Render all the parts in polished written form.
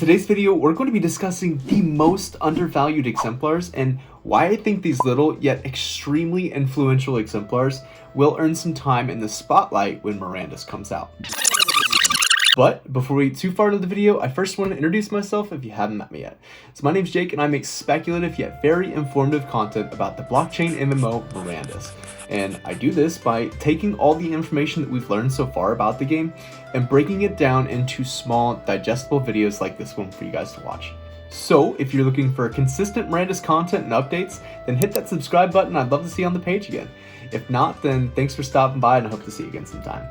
Today's video, we're going to be discussing the most undervalued exemplars and why I think these little yet extremely influential exemplars will earn some time in the spotlight when Mirandus comes out. But before we get too far into the video, I first want to introduce myself if you haven't met me yet. So my name's Jake and I make speculative yet very informative content about the blockchain MMO Mirandus. And I do this by taking all the information that we've learned so far about the game and breaking it down into small, digestible videos like this one for you guys to watch. So if you're looking for consistent Mirandus content and updates, then hit that subscribe button. I'd love to see you on the page again. If not, then thanks for stopping by and I hope to see you again sometime.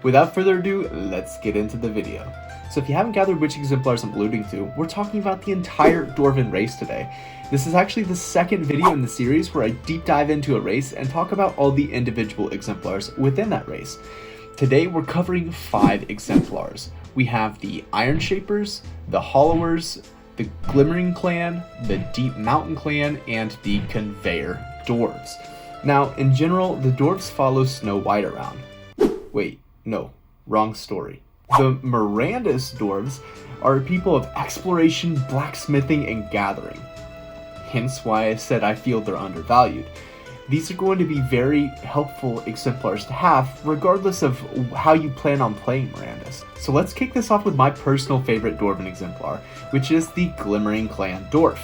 Without further ado, let's get into the video. So if you haven't gathered which exemplars I'm alluding to, we're talking about the entire Dwarven race today. This is actually the second video in the series where I deep dive into a race and talk about all the individual exemplars within that race. Today we're covering 5 exemplars. We have the Iron Shapers, the Hollowers, the Glimmering Clan, the Deep Mountain Clan, and the Conveyor Dwarves. Now, in general, the Dwarves follow Snow White around. Wait. No, wrong story. The Mirandus Dwarves are people of exploration, blacksmithing, and gathering. Hence why I said I feel they're undervalued. These are going to be very helpful exemplars to have, regardless of how you plan on playing Mirandus. So let's kick this off with my personal favorite Dwarven exemplar, which is the Glimmering Clan Dwarf.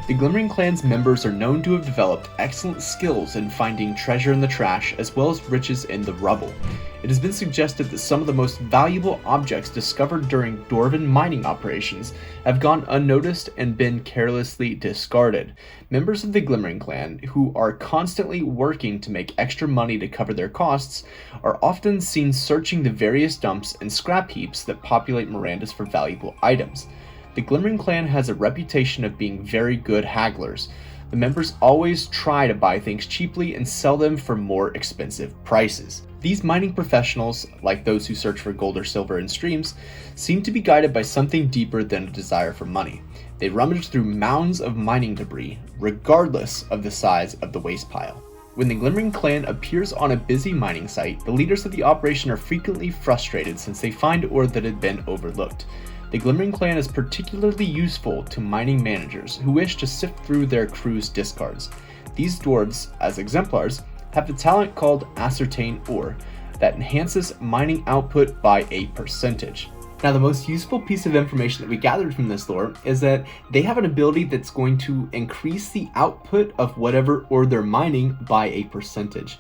The Glimmering Clan's members are known to have developed excellent skills in finding treasure in the trash as well as riches in the rubble. It has been suggested that some of the most valuable objects discovered during Dwarven mining operations have gone unnoticed and been carelessly discarded. Members of the Glimmering Clan, who are constantly working to make extra money to cover their costs, are often seen searching the various dumps and scrap heaps that populate Mirandus for valuable items. The Glimmering Clan has a reputation of being very good hagglers. The members always try to buy things cheaply and sell them for more expensive prices. These mining professionals, like those who search for gold or silver in streams, seem to be guided by something deeper than a desire for money. They rummage through mounds of mining debris, regardless of the size of the waste pile. When the Glimmering Clan appears on a busy mining site, the leaders of the operation are frequently frustrated since they find ore that had been overlooked. The Glimmering Clan is particularly useful to mining managers who wish to sift through their crew's discards. These dwarves, as exemplars, have a talent called Ascertain Ore that enhances mining output by a percentage. Now, the most useful piece of information that we gathered from this lore is that they have an ability that's going to increase the output of whatever ore they're mining by a percentage.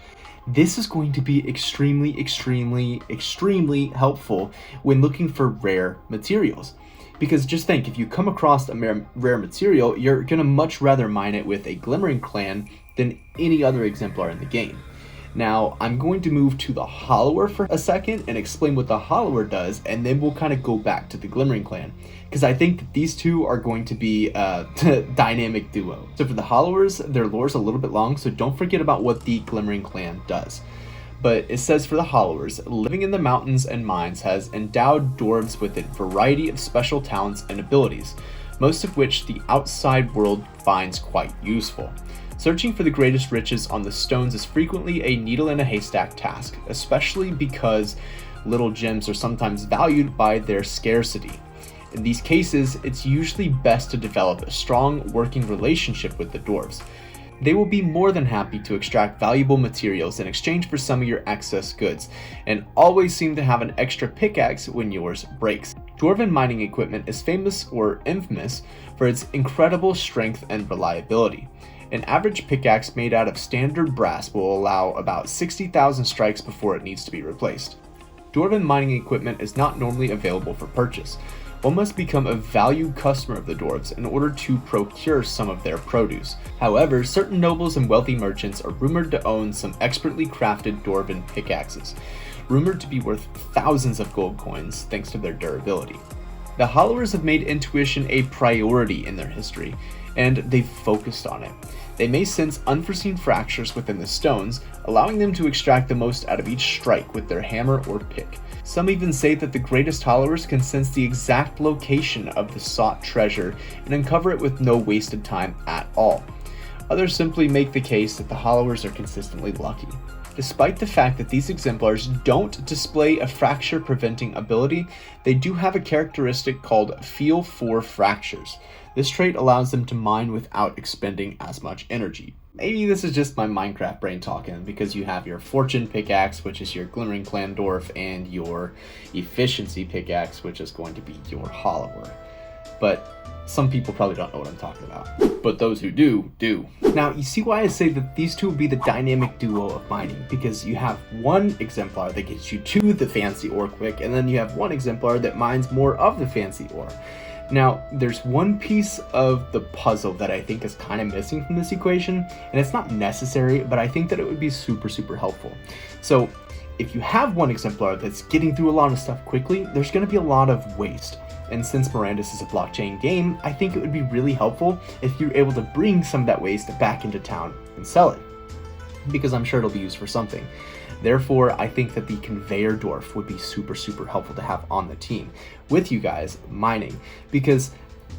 This is going to be extremely helpful when looking for rare materials. Because just think, if you come across a rare material, you're going to much rather mine it with a Glimmering Clan than any other exemplar in the game. Now, I'm going to move to the Hollower for a second and explain what the Hollower does, and then we'll kind of go back to the Glimmering Clan, because I think that these two are going to be a dynamic duo. So for the Hollowers, their lore's a little bit long, so don't forget about what the Glimmering Clan does. But it says for the Hollowers, living in the mountains and mines has endowed dwarves with a variety of special talents and abilities, most of which the outside world finds quite useful. Searching for the greatest riches on the stones is frequently a needle in a haystack task, especially because little gems are sometimes valued by their scarcity. In these cases, it's usually best to develop a strong working relationship with the dwarves. They will be more than happy to extract valuable materials in exchange for some of your excess goods, and always seem to have an extra pickaxe when yours breaks. Dwarven mining equipment is famous or infamous for its incredible strength and reliability. An average pickaxe made out of standard brass will allow about 60,000 strikes before it needs to be replaced. Dwarven mining equipment is not normally available for purchase. One must become a valued customer of the dwarves in order to procure some of their produce. However, certain nobles and wealthy merchants are rumored to own some expertly crafted Dwarven pickaxes, rumored to be worth thousands of gold coins thanks to their durability. The Hollowers have made intuition a priority in their history, and they've focused on it. They may sense unforeseen fractures within the stones, allowing them to extract the most out of each strike with their hammer or pick. Some even say that the greatest Hollowers can sense the exact location of the sought treasure and uncover it with no wasted time at all. Others simply make the case that the Hollowers are consistently lucky. Despite the fact that these exemplars don't display a fracture preventing ability, they do have a characteristic called Feel for Fractures. This trait allows them to mine without expending as much energy. Maybe this is just my Minecraft brain talking, because you have your Fortune pickaxe, which is your Glimmering Clan Dwarf, and your Efficiency pickaxe, which is going to be your Hollower. But some people probably don't know what I'm talking about. But those who do, do. Now, you see why I say that these two would be the dynamic duo of mining, because you have one exemplar that gets you to the fancy ore quick, and then you have one exemplar that mines more of the fancy ore. Now, there's one piece of the puzzle that I think is kind of missing from this equation, and it's not necessary, but I think that it would be super, super helpful. So, if you have one exemplar that's getting through a lot of stuff quickly, there's going to be a lot of waste. And since Mirandus is a blockchain game, I think it would be really helpful if you're able to bring some of that waste back into town and sell it, because I'm sure it'll be used for something. Therefore, I think that the Conveyor Dwarf would be super, super helpful to have on the team with you guys mining, because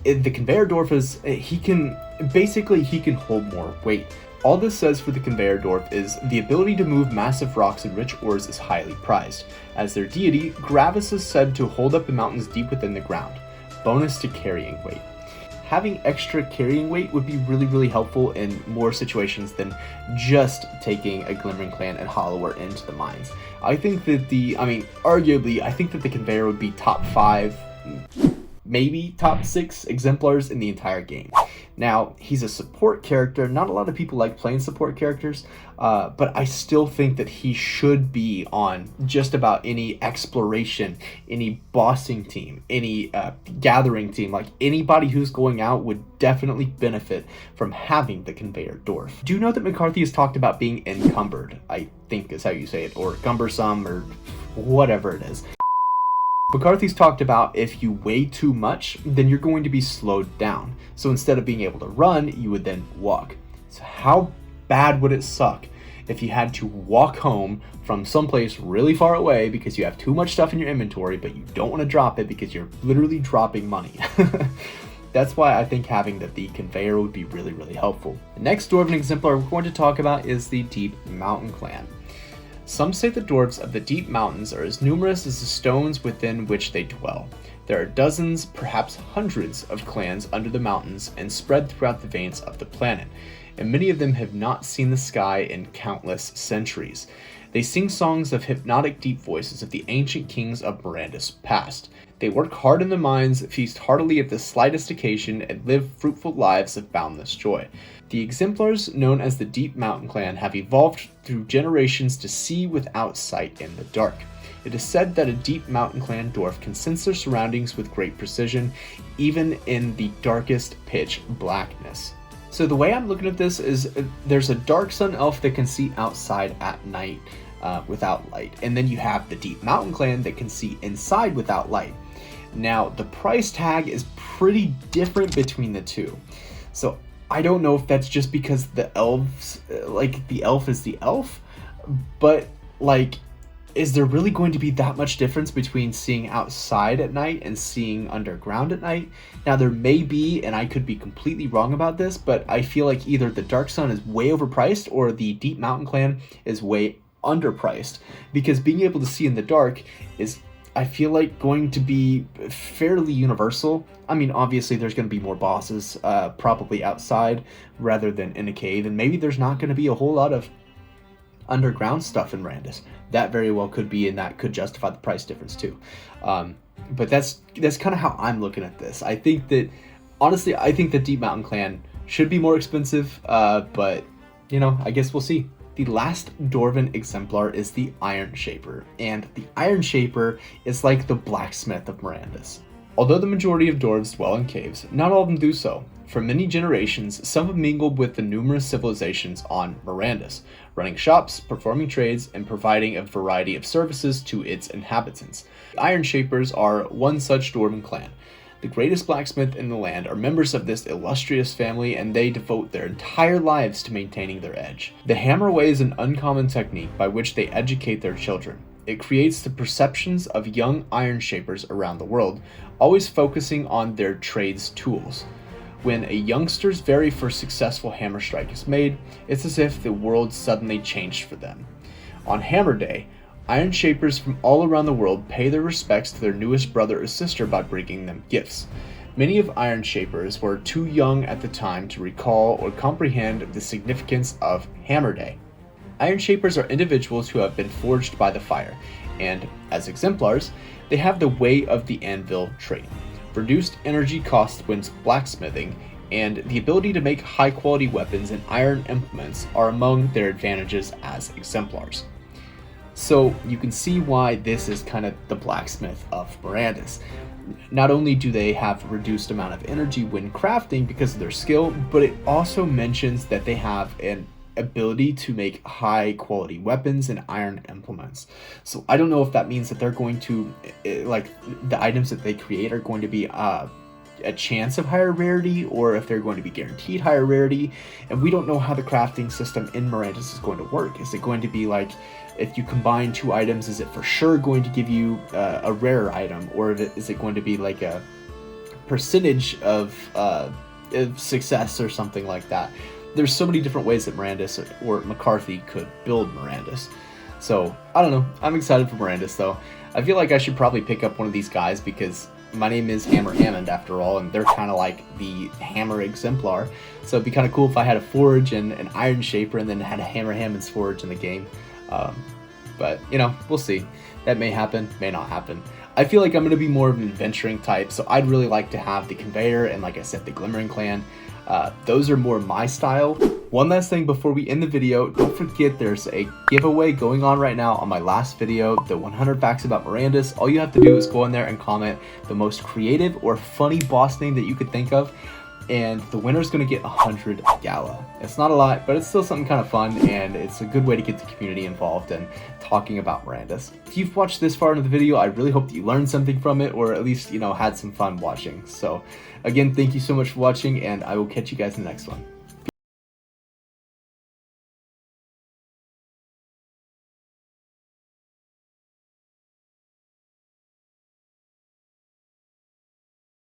the Conveyor Dwarf is, he can hold more weight. All this says for the Conveyor Dwarf is the ability to move massive rocks and rich ores is highly prized. As their deity, Gravis is said to hold up the mountains deep within the ground. Bonus to carrying weight. Having extra carrying weight would be really, really helpful in more situations than just taking a Glimmering Clan and Hollower into the mines. I think that arguably, I think that the Conveyor would be top 5, maybe top 6 exemplars in the entire game. Now, he's a support character. Not a lot of people like playing support characters, but I still think that he should be on just about any exploration, any bossing team, any gathering team. Like, anybody who's going out would definitely benefit from having the Conveyor Dwarf. Do you know that McCarthy has talked about being encumbered? I think is how you say it, or cumbersome, or whatever it is. McCarthy's talked about if you weigh too much, then you're going to be slowed down. So instead of being able to run, you would then walk. So how bad would it suck if you had to walk home from someplace really far away because you have too much stuff in your inventory, but you don't want to drop it because you're literally dropping money? That's why I think having the Conveyor would be really, really helpful. The next Dwarven exemplar we're going to talk about is the Deep Mountain Clan. Some say the dwarves of the deep mountains are as numerous as the stones within which they dwell. There are dozens, perhaps hundreds, of clans under the mountains and spread throughout the veins of the planet, and many of them have not seen the sky in countless centuries. They sing songs of hypnotic deep voices of the ancient kings of Mirandus past. They work hard in the mines, feast heartily at the slightest occasion, and live fruitful lives of boundless joy. The exemplars, known as the Deep Mountain Clan, have evolved through generations to see without sight in the dark. It is said that a Deep Mountain Clan dwarf can sense their surroundings with great precision, even in the darkest pitch blackness. So the way I'm looking at this is there's a Dark Sun elf that can see outside at night without light, and then you have the Deep Mountain Clan that can see inside without light. Now, the price tag is pretty different between the two. So I don't know if that's just because the elves, the elf is the elf, but is there really going to be that much difference between seeing outside at night and seeing underground at night? Now, there may be, and I could be completely wrong about this, but I feel like either the Dark Sun is way overpriced or the Deep Mountain Clan is way underpriced, because being able to see in the dark is, I feel like, going to be fairly universal. I mean, obviously there's going to be more bosses probably outside rather than in a cave, and maybe there's not going to be a whole lot of underground stuff in Mirandus. That very well could be, and that could justify the price difference too. But that's kind of how I'm looking at this. I think that, honestly, I think the Deep Mountain Clan should be more expensive, but, I guess we'll see. The last Dwarven exemplar is the Iron Shaper, and the Iron Shaper is like the blacksmith of Mirandus. Although the majority of dwarves dwell in caves, not all of them do so. For many generations, some have mingled with the numerous civilizations on Mirandus, running shops, performing trades, and providing a variety of services to its inhabitants. The Iron Shapers are one such Dwarven clan. The greatest blacksmith in the land are members of this illustrious family, and they devote their entire lives to maintaining their edge. The hammer way is an uncommon technique by which they educate their children. It creates the perceptions of young Iron Shapers around the world, always focusing on their trade's tools. When a youngster's very first successful hammer strike is made, it's as if the world suddenly changed for them. On Hammer Day, Iron Shapers from all around the world pay their respects to their newest brother or sister by bringing them gifts. Many of Iron Shapers were too young at the time to recall or comprehend the significance of Hammer Day. Iron Shapers are individuals who have been forged by the fire, and as Exemplars, they have the Way of the Anvil trait. Reduced energy cost when blacksmithing, and the ability to make high-quality weapons and iron implements are among their advantages as Exemplars. So you can see why this is kind of the blacksmith of Mirandus. Not only do they have a reduced amount of energy when crafting because of their skill, but it also mentions that they have an ability to make high quality weapons and iron implements. So I don't know if that means that they're going to, like, the items that they create are going to be a chance of higher rarity, or if they're going to be guaranteed higher rarity. And we don't know how the crafting system in Mirandus is going to work. Is it going to be like, if you combine two items, is it for sure going to give you a rarer item, or is it going to be like a percentage of success or something like that? There's so many different ways that Mirandus or McCarthy could build Mirandus. So I don't know. I'm excited for Mirandus though. I feel like I should probably pick up one of these guys because my name is Hammer Hammond after all, and they're kind of like the Hammer Exemplar. So it'd be kind of cool if I had a forge and an Iron Shaper and then had a Hammer Hammond's forge in the game. But, you know, we'll see. That may happen, may not happen. I feel like I'm going to be more of an adventuring type, so I'd really like to have the Conveyor and, like I said, the Glimmering Clan. Those are more my style. One last thing before we end the video, don't forget there's a giveaway going on right now on my last video, the 100 facts about Mirandus. All you have to do is go in there and comment the most creative or funny boss name that you could think of, and the winner's gonna get 100 Gala. It's not a lot, but it's still something kind of fun, and it's a good way to get the community involved and talking about Mirandus. If you've watched this far into the video, I really hope that you learned something from it, or at least, you know, had some fun watching. So again, thank you so much for watching, and I will catch you guys in the next one.